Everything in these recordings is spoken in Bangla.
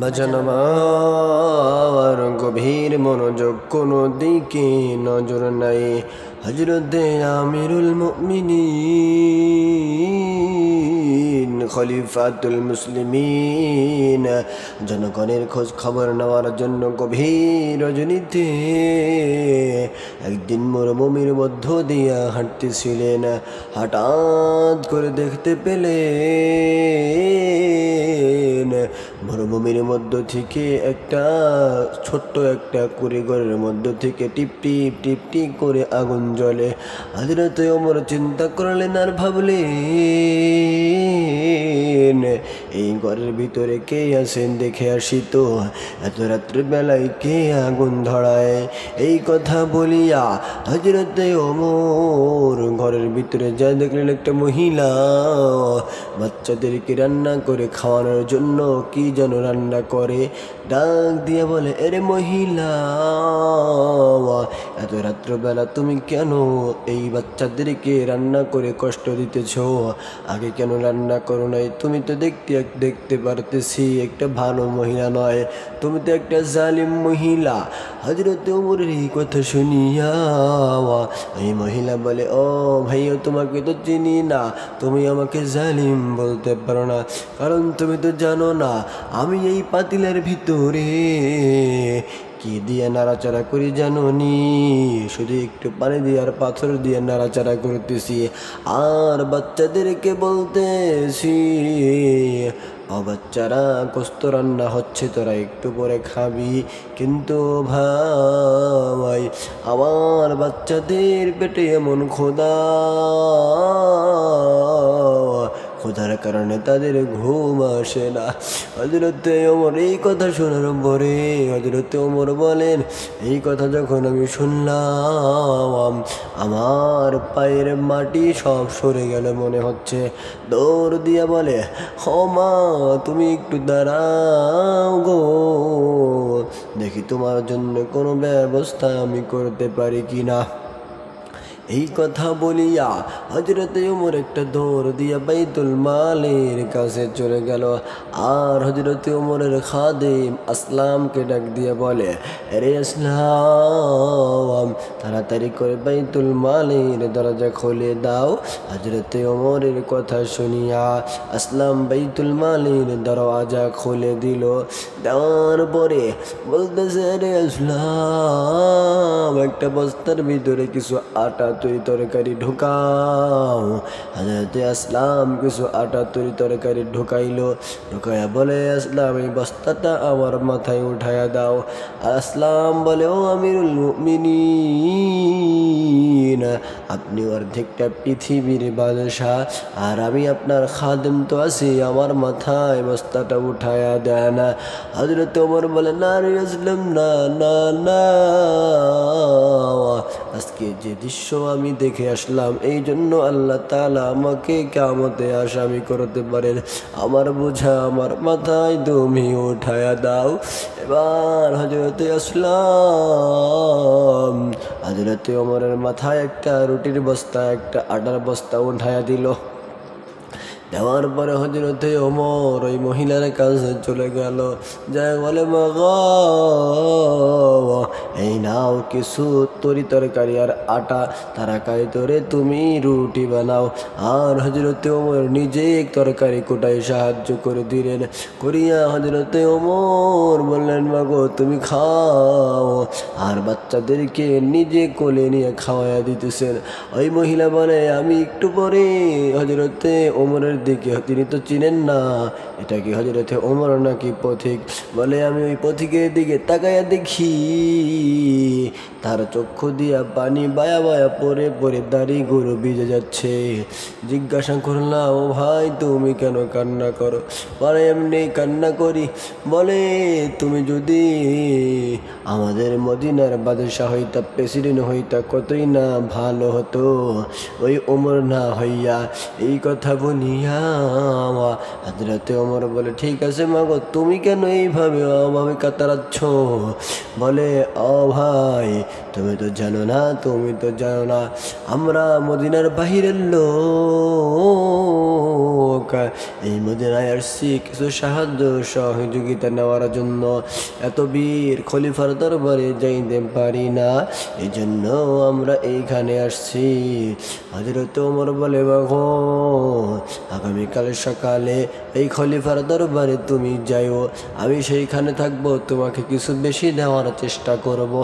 বাজান আমার গভীর মনোযোগ, কোনো দিকে নজর নাই। হযরতে আমিরুল মুমিনিন খলিফাতুল মুসলিমিন জনগণের খোঁজ খবর নেওয়ার জন্য গভীর রজনীতে একদিন মরুভূমির মধ্য দিয়া হাঁটতেছিলেন। হঠাৎ করে দেখতে পেলেন মরুভূমির মধ্য থেকে ছোট্ট একটা কুড়িঘরের মধ্য থেকে টিপ টিপ টিপ টিপ করে আগুন জ্বলে। হযরত ওমর চিন্তা করলেন আর ভাবলেন, এই ঘরের ভিতরে কে আছেন দেখে আসি তো, এত রাত্রিবেলায় কে আগুন ধরায়। এই কথা বলিয়া হযরত ওমর ঘরের ভিতরে যা দেখলেন একটা মহিলা বাচ্চাদেরকে রান্না করে খাওয়ানোর জন্য কি যেন রান্না করে। ডাক দিয়ে বলে, এরে মহিলা, এত রাত্রবেলা তুমি কেন এই বাচ্চাদেরকে রান্না করে কষ্ট দিতেছ? আগে কেন রান্না করো নাই? তুমি তো দেখতে পারতেছি একটা ভালো মহিলা নয়, তুমি তো একটা জালিম মহিলা। হযরত ওমরের এই কথা শুনিয়া এই মহিলা বলে, ও ভাইয়া, তোমাকে তো চিনি না, তুমি আমাকে জালিম বলতে পারো না, কারণ তুমি তো জানো না আমি এই পাতিলের ভিতরে কি দিয়ে নাড়াচাড়া করি জানো নি? শুধু একটু পানি দিয়ে আর পাথর দিয়ে নাড়াচাড়া করতেছি আর বাচ্চাদেরকে বলতেছি, ও বাচ্চারা, গোস্ত রান্না হচ্ছে, তোরা একটু পরে খাবি। কিন্তু ভাই, আমার বাচ্চাদের পেটে এমন ক্ষুধার কারণে তাদের ঘুম আসে না। হযরত ওমর এই কথা শোনার পরে হযরত ওমর বলেন, এই কথা যখন আমি শুনলাম আমার পায়ের মাটি সব সরে গেল মনে হচ্ছে। দৌড় দিয়া বলে, ও মা, তুমি একটু দাঁড়াও গো, দেখি তোমার জন্য কোনো ব্যবস্থা আমি করতে পারি কিনা। এই কথা বলিয়া হযরত ওমর একটা দৌড় দিয়া বাইতুল মালের কাছে চলে গেল আর হযরত ওমরের খাদেম আসলামকে ডাক দিয়ে বলে, আরে আসলাম, তাড়াতাড়ি করে বাইতুল মালের দরজা খুলে দাও। হযরত ওমরের কথা শুনিয়া আসলাম বাইতুল মালের দরজা খুলে দিল। দেওয়ার পরে বলতেছে, আরে আসলাম, একটা বস্তার ভিতরে কিছু আটা তৈরি তরকারি ঢুকাও। হযরত আসলাম কিছু আটা তৈরি তরকারি ঢুকাইয়া বলে, আসলাম, এই বস্তাটা আমার মাথায় উঠাইয়া দাও। আসলাম বলে, ও আমিরুল মুমিনিন, আপনি অর্ধেকটা পৃথিবীর বাদশাহ আর আমি আপনার খাদেম তো আছি, আমার মাথায় বস্তাটা উঠাইয়া দেন। হযরত ওমর বলে, না রে আসলাম, না না না, আজকে যে দৃশ্য আমি দেখে আসলাম এই জন্য আল্লাহ তাআলা আমাকে কিয়ামতে আসামি করতে পারেন, আমার বোঝা আমার মাথায় তুমি উঠায়া দাও। এবার হযরতে আসলাম হযরতে ওমরের মাথায় একটা রুটির বস্তা, একটা আটার বস্তা উঠায়া দিল। দেওয়ার পরে হযরতে ওমর ওই মহিলার কাছে চলে গেল, যাই বলে, মাগো, এই নাও কিছু তরকারি আর আটা, তরকারি করে তুমি রুটি বানাও। আর হযরতে ওমর নিজে তরকারি কোটায় সাহায্য করে দিলেন। করিয়া হযরতে ওমর বললেন, মাগো তুমি খাও, আর বাচ্চাদেরকে নিজে কোলে নিয়ে খাওয়াইয়া দিতেছেন। ওই মহিলা বলে, আমি একটু পরে হযরতে ওমরের দিকে, তিনি তো চিনেন না এটা কি হযরতে ওমর নাকি পথিক, বলে, আমি ওই পথিকের দিকে তাকাইয়া দেখি তার চক্ষু দিয়া পানি বায়া বায়া পরে পরে দাড়ি গরু ভিজে যাচ্ছে। জিজ্ঞাসা করলাম, ও ভাই, তুমি কেন কান্না করো? বলে, এমনি কান্না করি। বলে, তুমি যদি আমাদের মদিনার বাদশাহ হইতা, প্রেসিডেন্ট হইতা, কতই না ভালো হতো, ওই ওমর না হইয়া। এই কথা বলিয়া হযরতে ওমর বলে, ঠিক আছে মাগো, তুমি কেন এইভাবে অভাবে কাতরাচ্ছ? বলে, ও ভাই, তুমি তো জানো না, আমরা মদিনার বাহিরের লোক, এই মদিনায় আসছি কিছু সাহায্য সহযোগিতা নেওয়ার জন্য। এত বীর খলিফার দরবারে যাইতে পারি না, এই জন্য আমরা এইখানে আসছি। হযরত ওমর বলে, বাঘো আগামীকাল সকালে এই খলিফার দরবারে তুমি যাইও, আমি সেইখানে থাকবো, তোমাকে কিছু বেশি দেওয়ার চেষ্টা করব।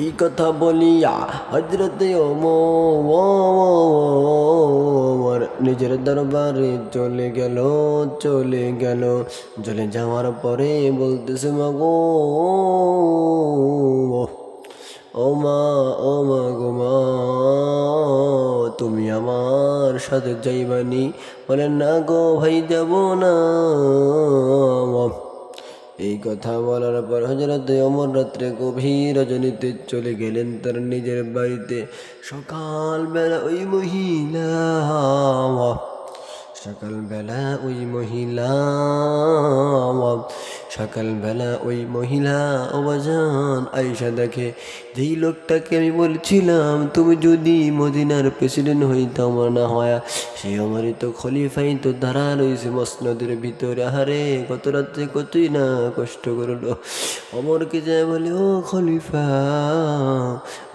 এই কথা বলিয়া হযরতে ওমর নিজের দরবারে চলে গেল। চলে যাওয়ার পরে বলতেছে, মাগো ও মা গো মা, তুমি আমার সাথে যাইবানি? বলেন, না গো ভাই, যাব না। এই কথা বলার পর হযরত ওমর রাত্রে গভীর রজনীতে চলে গেলেন তার নিজের বাড়িতে। সকালবেলা ওই মহিলা অবাজান আয়েশা দেখে, যেই লোকটাকে আমি বলছিলাম তুমি যদি মদিনার প্রেসিডেন্ট হইতাম না হয়, সে আমারই তো খলিফাই তো দাঁড়া রয়েছে মসনদের ভিতরে। আহারে গত রাত্রে কতই না কষ্ট করলো। ওমরকে যায় বলে, ও খলিফা,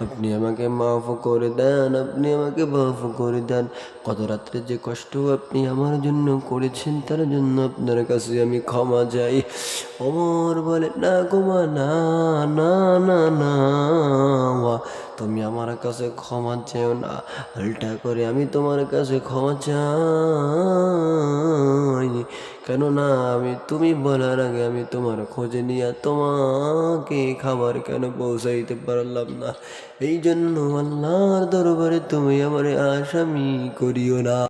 আপনি আমাকে মাফ করে দেন, আপনি আমাকে মাফ করে দেন। গত রাত্রে যে কষ্ট আপনি আমার জন্য করেছেন তার জন্য আপনার কাছে আমি ক্ষমা চাই। ওমর বলে, না গোমা, না না না না, তুমি আমার কাছে ক্ষমা চেও না, উল্টা করে আমি তোমার কাছে ক্ষমা চাই। কেননা তুমি বলার আগে আমি তোমার খোঁজে নিয়ে তোমাকে খাবার কেন পৌঁছাইতে পারলাম না, এই জন্য আল্লাহর দরবারে তুমি আমার আসামি করিও না।